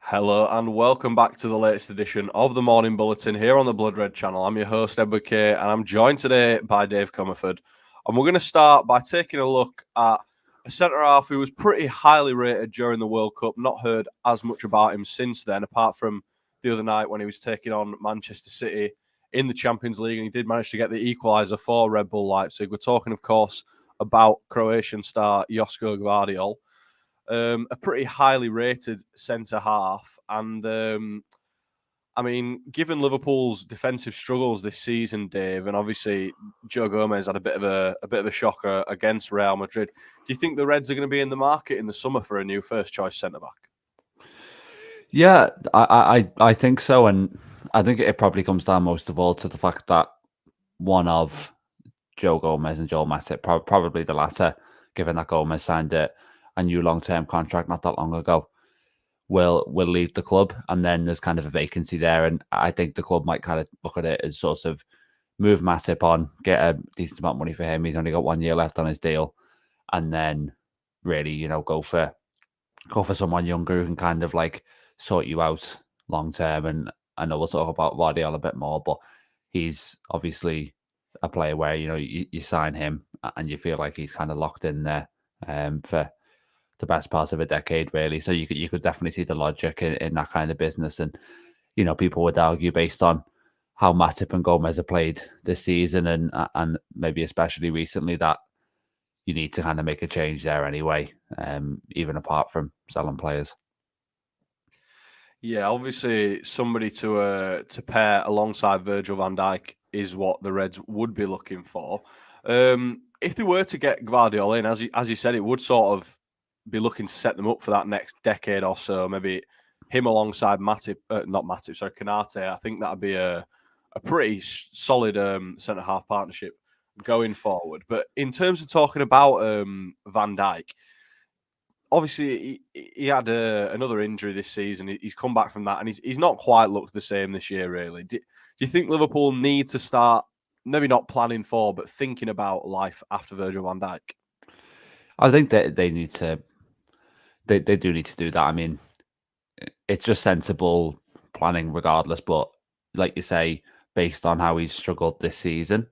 Hello and welcome back to the latest edition of the Morning Bulletin here on the Blood Red channel. I'm your host, Edward Kay, and I'm joined today by Dave Comerford. And we're going to start by taking a look at a centre-half who was pretty highly rated during the World Cup. Not heard as much about him since then, apart from the other night when he was taking on Manchester City in the Champions League, and he did manage to get the equaliser for Red Bull Leipzig. We're talking, of course, about Croatian star Josko Gvardiol. A pretty highly rated centre half, and I mean, given Liverpool's defensive struggles this season, Dave, and obviously Joe Gomez had a bit of a shocker against Real Madrid. Do you think the Reds are going to be in the market in the summer for a new first choice centre back? Yeah, I think so, and I think it probably comes down most of all to the fact that one of Joe Gomez and Joel Matip, probably the latter, given that Gomez signed a new long-term contract not that long ago, will leave the club, and then there's kind of a vacancy there, and I think the club might kind of look at it as sort of move Matip on, get a decent amount of money for him. He's only got 1 year left on his deal, and then really, go for someone younger who can kind of like sort you out long term. And I know we'll talk about Vardiol a bit more, but he's obviously a player where you sign him and you feel like he's kind of locked in there for the best part of a decade, really. So you could definitely see the logic in that kind of business. And people would argue based on how Matip and Gomez have played this season and maybe especially recently that you need to kind of make a change there anyway, even apart from selling players. Yeah, obviously somebody to pair alongside Virgil Van Dijk is what the Reds would be looking for. If they were to get Gvardiol in, as you said, it would sort of be looking to set them up for that next decade or so. Maybe him alongside Matip, not Matip, sorry, Canate. I think that'd be a pretty solid centre half partnership going forward. But in terms of talking about Van Dijk, obviously he had another injury this season. He's come back from that, and he's not quite looked the same this year, really. Do you think Liverpool need to start maybe not planning for, but thinking about life after Virgil van Dijk? I think that they need to, they do need to do that. I mean, it's just sensible planning regardless. But like you say, based on how he's struggled this season,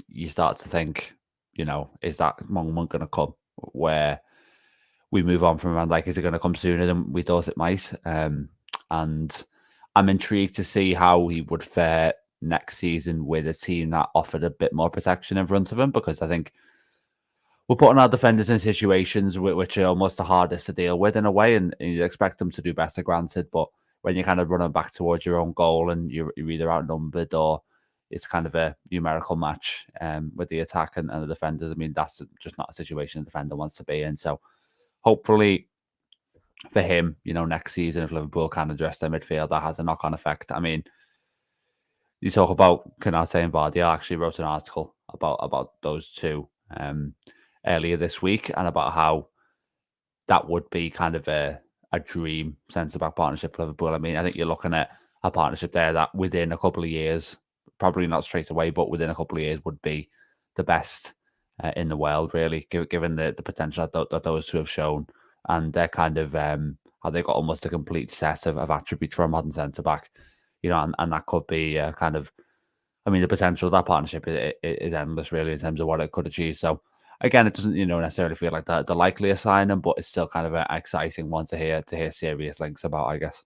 you start to think, is that moment going to come where we move on from Van Dijk? Is it going to come sooner than we thought it might? And I'm intrigued to see how he would fare next season with a team that offered a bit more protection in front of him, because I think we're putting our defenders in situations which are almost the hardest to deal with in a way, and you expect them to do better, granted. But when you're kind of running back towards your own goal and you're either outnumbered or it's kind of a numerical match with the attack and the defenders, I mean, that's just not a situation a defender wants to be in. So hopefully for him, next season, if Liverpool can address their midfield, that has a knock-on effect. I mean, you talk about Canate and Vardy. I actually wrote an article about those two earlier this week, and about how that would be kind of a dream centre-back partnership for Liverpool. I mean, I think you're looking at a partnership there that within a couple of years, probably not straight away, but within a couple of years would be the best in the world, really, given the potential that those two have shown. And they're kind of how they got almost a complete set of attributes for a modern centre-back, and that could be kind of, I mean, the potential of that partnership is endless, really, in terms of what it could achieve. So, again, it doesn't, necessarily feel like the likeliest signing, but it's still kind of an exciting one to hear serious links about, I guess.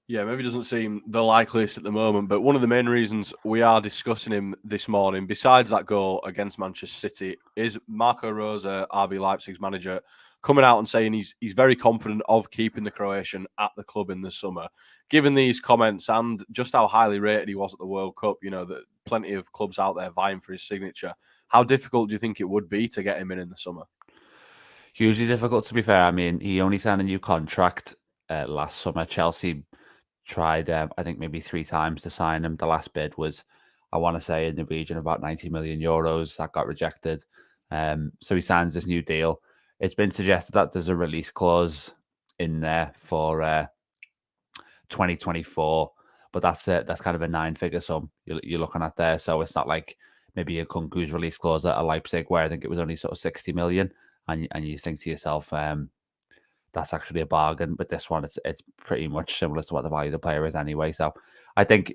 Yeah, maybe doesn't seem the likeliest at the moment, but one of the main reasons we are discussing him this morning, besides that goal against Manchester City, is Marco Rose, RB Leipzig's manager, coming out and saying he's very confident of keeping the Croatian at the club in the summer. Given these comments and just how highly rated he was at the World Cup, that plenty of clubs out there vying for his signature, how difficult do you think it would be to get him in the summer? Hugely difficult, to be fair. I mean, he only signed a new contract last summer. Chelsea tried, I think, maybe 3 times to sign him. The last bid was, I want to say, in the region of about 90 million euros. That got rejected. So he signs this new deal. It's been suggested that there's a release clause in there for 2024, but that's kind of a 9-figure sum you're looking at there. So it's not like maybe a Kunku's release clause at Leipzig, where I think it was only sort of 60 million, and you think to yourself, that's actually a bargain. But this one, it's pretty much similar to what the value of the player is anyway. So I think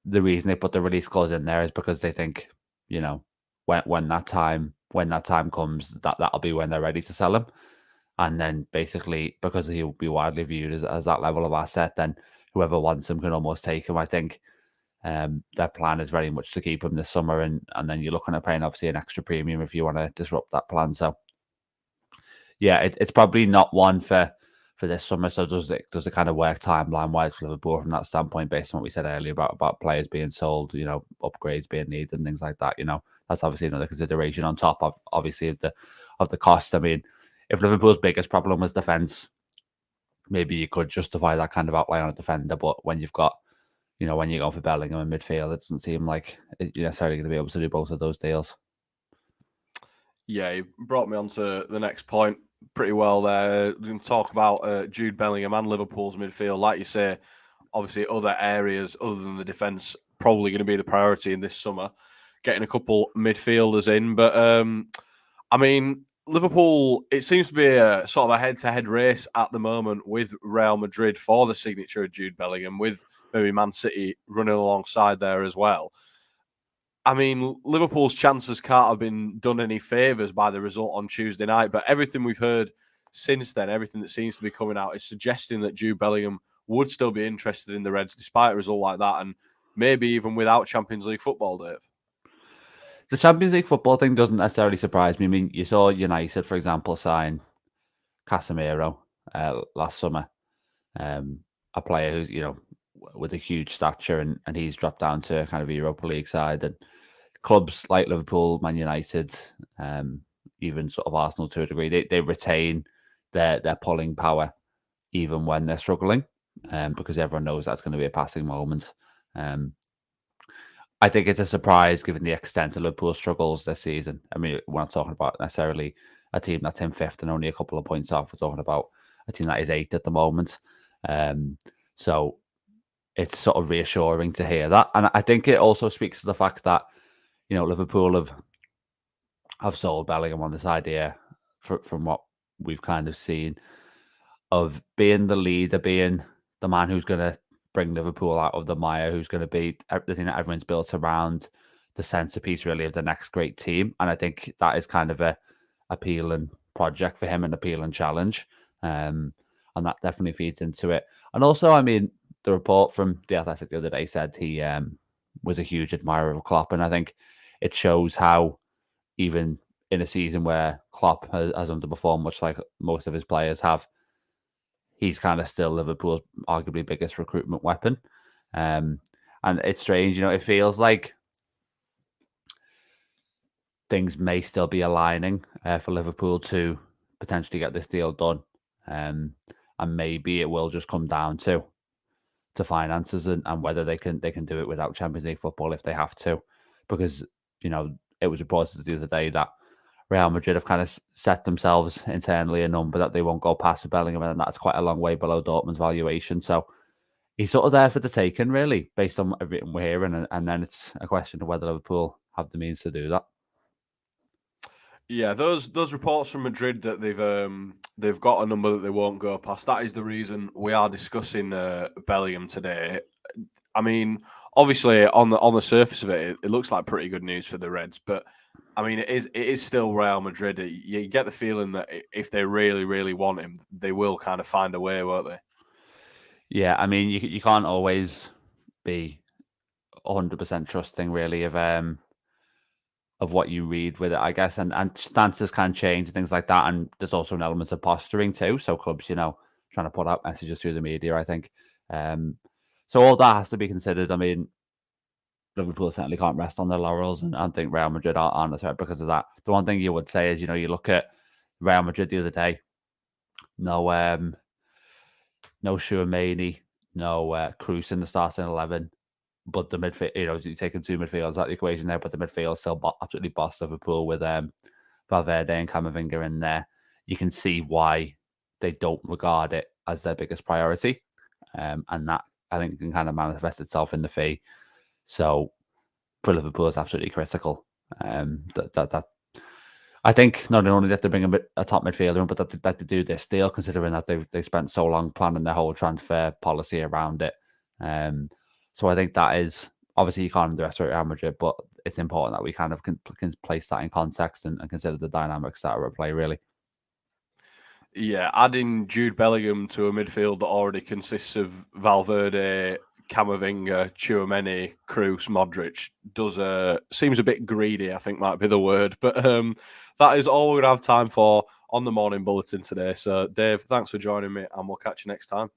the reason they put the release clause in there is because they think, when that time comes, that'll be when they're ready to sell him. And then basically, because he'll be widely viewed as that level of asset, then whoever wants him can almost take him. I think their plan is very much to keep him this summer, and then you're looking at paying obviously an extra premium if you want to disrupt that plan. So yeah, it's probably not one for this summer. So does it kind of work timeline wise for Liverpool from that standpoint, based on what we said earlier about players being sold, upgrades being needed and things like that. That's obviously another consideration on top of obviously of the cost. I mean, if Liverpool's biggest problem was defence, maybe you could justify that kind of outlay on a defender. But when you've got, when you go for Bellingham in midfield, it doesn't seem like you're necessarily going to be able to do both of those deals. Yeah, you brought me on to the next point pretty well there. We're going to talk about Jude Bellingham and Liverpool's midfield. Like you say, obviously other areas other than the defence probably going to be the priority in this summer, getting a couple midfielders in. But, I mean, Liverpool, it seems to be a sort of a head-to-head race at the moment with Real Madrid for the signature of Jude Bellingham, with maybe Man City running alongside there as well. I mean, Liverpool's chances can't have been done any favours by the result on Tuesday night, but everything we've heard since then, everything that seems to be coming out is suggesting that Jude Bellingham would still be interested in the Reds despite a result like that, and maybe even without Champions League football, Dave. The Champions League football thing doesn't necessarily surprise me. I mean, you saw United, for example, sign Casemiro last summer, a player who's, with a huge stature, and he's dropped down to kind of a Europa League side. And clubs like Liverpool, Man United, even sort of Arsenal to a degree, they retain their pulling power even when they're struggling, because everyone knows that's going to be a passing moment. I think it's a surprise given the extent of Liverpool's struggles this season. I mean, we're not talking about necessarily a team that's in fifth and only a couple of points off. We're talking about a team that is eighth at the moment. So it's sort of reassuring to hear that. And I think it also speaks to the fact that, Liverpool have sold Bellingham on this idea from what we've kind of seen of being the leader, being the man who's going to bring Liverpool out of the mire, who's going to be the thing that everyone's built around, the centerpiece really of the next great team. And I think that is kind of a appealing project for him, an appealing challenge. And that definitely feeds into it. And also, I mean, the report from The Athletic the other day said he was a huge admirer of Klopp. And I think it shows how even in a season where Klopp has underperformed, much like most of his players have, he's kind of still Liverpool's arguably biggest recruitment weapon. And it's strange, it feels like things may still be aligning for Liverpool to potentially get this deal done. And maybe it will just come down to finances and whether they can do it without Champions League football if they have to. Because, it was reported the other day that Real Madrid have kind of set themselves internally a number that they won't go past Bellingham, and that's quite a long way below Dortmund's valuation. So he's sort of there for the taking, really, based on everything we're hearing. And then it's a question of whether Liverpool have the means to do that. Yeah, those reports from Madrid that they've got a number that they won't go past. That is the reason we are discussing Bellingham today. I mean, obviously on the surface of it, it looks like pretty good news for the Reds, but I mean, it is still Real Madrid. You get the feeling that if they really, really want him, they will kind of find a way, won't they? Yeah, I mean, you can't always be 100% trusting, really, of what you read with it, I guess, and stances can change and things like that. And there's also an element of posturing too. So clubs, trying to put out messages through the media, I think. So all that has to be considered. I mean, Liverpool certainly can't rest on their laurels, and think Real Madrid aren't a threat because of that. The one thing you would say is, you look at Real Madrid the other day, no Chouameni, no Cruz in the starting 11, but the midfield, you're taking two midfielders out of the equation there, but the midfield still absolutely bossed Liverpool with Valverde and Camavinga in there. You can see why they don't regard it as their biggest priority, and that I think can kind of manifest itself in the fee. So for Liverpool, it's absolutely critical. That I think not only that they bring a top midfielder in, but that they do this deal, considering that they spent so long planning their whole transfer policy around it. So I think that is obviously you can't underestimate Real Madrid, but it's important that we kind of can place that in context and consider the dynamics that are at play, really. Yeah, adding Jude Bellingham to a midfield that already consists of Valverde, Camavinga, Tchouaméni, Kroos, Modric seems a bit greedy, I think might be the word. But that is all we're going to have time for on the morning bulletin today. So, Dave, thanks for joining me, and we'll catch you next time.